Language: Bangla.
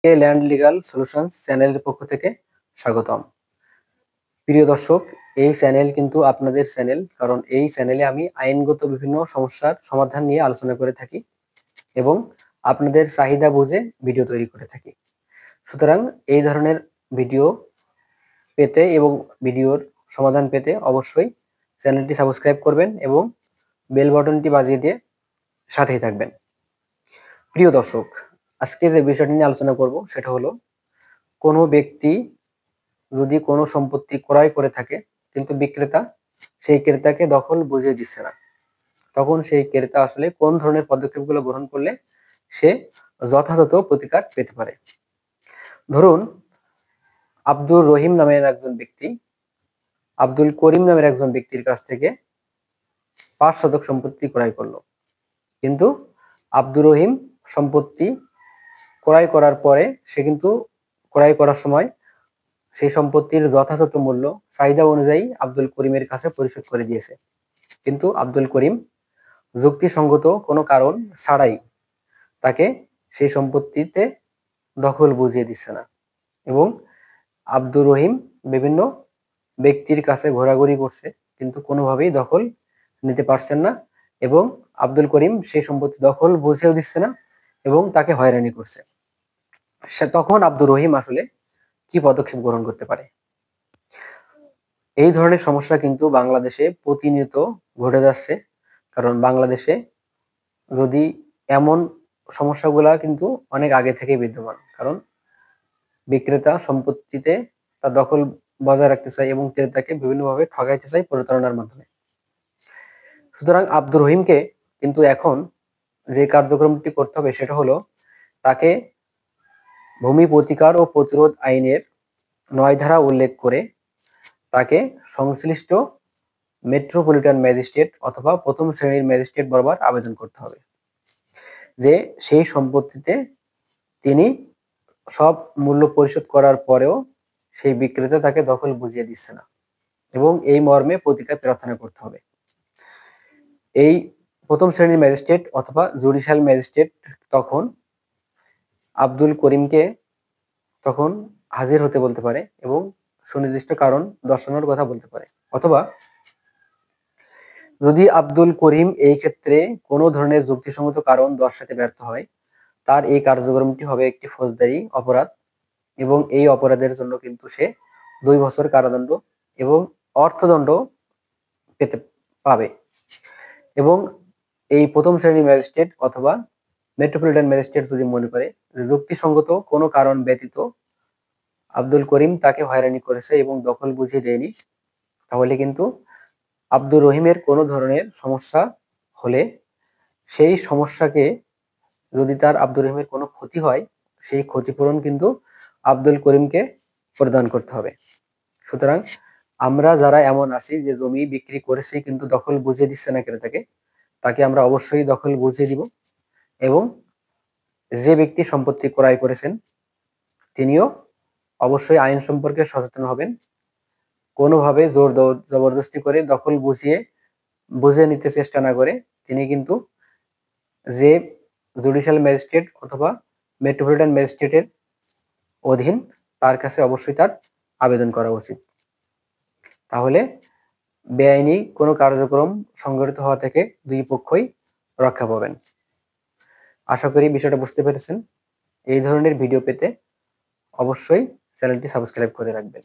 কে ল্যান্ড লিগাল সলিউশনস চ্যানেলের পক্ষ থেকে স্বাগতম। প্রিয় দর্শক, এই চ্যানেল কিন্তু আপনাদের চ্যানেল, কারণ এই চ্যানেলে আমি আইনগত বিভিন্ন সমস্যার সমাধান নিয়ে আলোচনা করে থাকি এবং আপনাদের চাহিদা বুঝে ভিডিও তৈরি করে থাকি। সুতরাং এই ধরনের ভিডিও পেতে এবং ভিডিওর সমাধান পেতে অবশ্যই চ্যানেলটি সাবস্ক্রাইব করবেন এবং বেল বাটনটি বাজিয়ে দিয়ে সাথেই থাকবেন। প্রিয় দর্শক, আজকে যে বিষয়টি নিয়ে আলোচনা করব সেটা হলো, কোনো ব্যক্তি যদি কোনো সম্পত্তি ক্রয় করে থাকে কিন্তু বিক্রেতা সেই ক্রেতাকে দখল বুঝিয়ে দিচ্ছে না, তখন সেই ক্রেতা আসলে কোন ধরনের পদক্ষেপগুলো গ্রহণ করলে সে যথাযথ প্রতিকার পেতে পারে। ধরুন, আব্দুর রহিম নামের একজন ব্যক্তি আব্দুল করিম নামের একজন ব্যক্তির কাছ থেকে 5 শতক সম্পত্তি ক্রয় করলো, কিন্তু আব্দুর রহিম সম্পত্তি ক্রয় করার পরে সে কিন্তু ক্রয় করার সময় সেই সম্পত্তির যথাযথ মূল্য চাহিদা অনুযায়ী আব্দুল করিমের কাছে পরিশোধ করে দিয়েছে, কিন্তু আব্দুল করিম যুক্তিসঙ্গত কোনো কারণ ছাড়াই তাকে সেই সম্পত্তিতে দখল বুঝিয়ে দিচ্ছে না এবং আব্দুর রহিম বিভিন্ন ব্যক্তির কাছে ঘোরাঘুরি করছে কিন্তু কোনোভাবেই দখল নিতে পারছেন না এবং আব্দুল করিম সেই সম্পত্তি দখল বুঝিয়েও দিচ্ছে না এবং তাকে হয়রানি করছে। তখন আব্দুর রহিম আসলে কি পদক্ষেপ গ্রহণ করতে পারে? এই ধরনের সমস্যা কিন্তু বাংলাদেশে প্রতিনিয়ত ঘটে যাচ্ছে, কারণ বাংলাদেশে যদি এমন সমস্যাগুলা কিন্তু অনেক আগে থেকে বিদ্যমান, কারণ বিক্রেতা সম্পত্তিতে তার দখল বজায় রাখতে চায় এবং ক্রেতাকে বিভিন্নভাবে ঠকাইতে চায় প্রতারণার মাধ্যমে। সুতরাং আব্দুর রহিমকে কিন্তু এখন যে কার্যক্রমটি করতে হবে সেটা হলো, তাকে ভূমি প্রতিকার ও প্রতিরোধ আইনের 9 ধারা উল্লেখ করে তাকে সংশ্লিষ্ট মেট্রোপলিটন ম্যাজিস্ট্রেট অথবা প্রথম শ্রেণীর ম্যাজিস্ট্রেট বরাবর আবেদন করতে হবে যে সেই সম্পত্তিতে তিনি সব মূল্য পরিশোধ করার পরেও সেই বিক্রেতা তাকে দখল বুঝিয়ে দিচ্ছে না এবং এই মর্মে প্রতিকার প্রার্থনা করতে হবে। এই প্রথম শ্রেণীর ম্যাজিস্ট্রেট অথবা জুডিশিয়াল ম্যাজিস্ট্রেট তখন আব্দুল করিমকে তখন হাজির হতে বলতে পারে এবং সুনির্দিষ্ট কারণ দর্শানোর কথা বলতে পারে, অথবা যদি আব্দুল করিম এই ক্ষেত্রে কোনো ধরনের যুক্তিসঙ্গত কারণ দর্শাতে ব্যর্থ হয়, তার এই কার্যক্রমটি হবে একটি ফৌজদারি অপরাধ এবং এই অপরাধের জন্য কিন্তু সে 2 বছর কারাদণ্ড এবং অর্থদণ্ড পেতে পাবে। এবং এই প্রথম শ্রেণীর ম্যাজিস্ট্রেট অথবা মেট্রোপলিটন ম্যাজিস্ট্রেট যদি মনে করে যে যুক্তিসঙ্গত কোনো কারণ ব্যতীত আব্দুল করিম তাকে হয়রানি করেছে এবং দখল বুঝিয়ে দেয়নি, তাহলে কিন্তু আব্দুর রহিমের কোনো ধরনের সমস্যা হলে সেই সমস্যাকে, যদি তার আব্দুর রহিমের কোনো ক্ষতি হয়, সেই ক্ষতিপূরণ কিন্তু আব্দুল করিমকে প্রদান করতে হবে। সুতরাং আমরা যারা এমন আছি যে জমি বিক্রি করেছি কিন্তু দখল বুঝিয়ে দিচ্ছে না ক্রেতাকে, তাকে আমরা অবশ্যই দখল বুঝিয়ে দিব এবং যে ব্যক্তি সম্পত্তি ক্রয় করেছেন তিনিও অবশ্যই আইন সম্পর্কে সচেতন হবেন। কোনোভাবে জোর জবরদস্তি করে দখল বুঝে নিতে চেষ্টা না করে তিনি কিন্তু যে জুডিশিয়াল ম্যাজিস্ট্রেট অথবা মেট্রোপলিটন ম্যাজিস্ট্রেটের অধীন তার কাছে অবশ্যই তার আবেদন করা উচিত। তাহলে বেআইনি কোনো কার্যক্রম সংঘটিত হওয়া থেকে দুই পক্ষই রক্ষা পাবেন। আশা করি বিষয়টা বুঝতে পেরেছেন। এই ধরনের ভিডিও পেতে অবশ্যই চ্যানেলটি সাবস্ক্রাইব করে রাখবেন।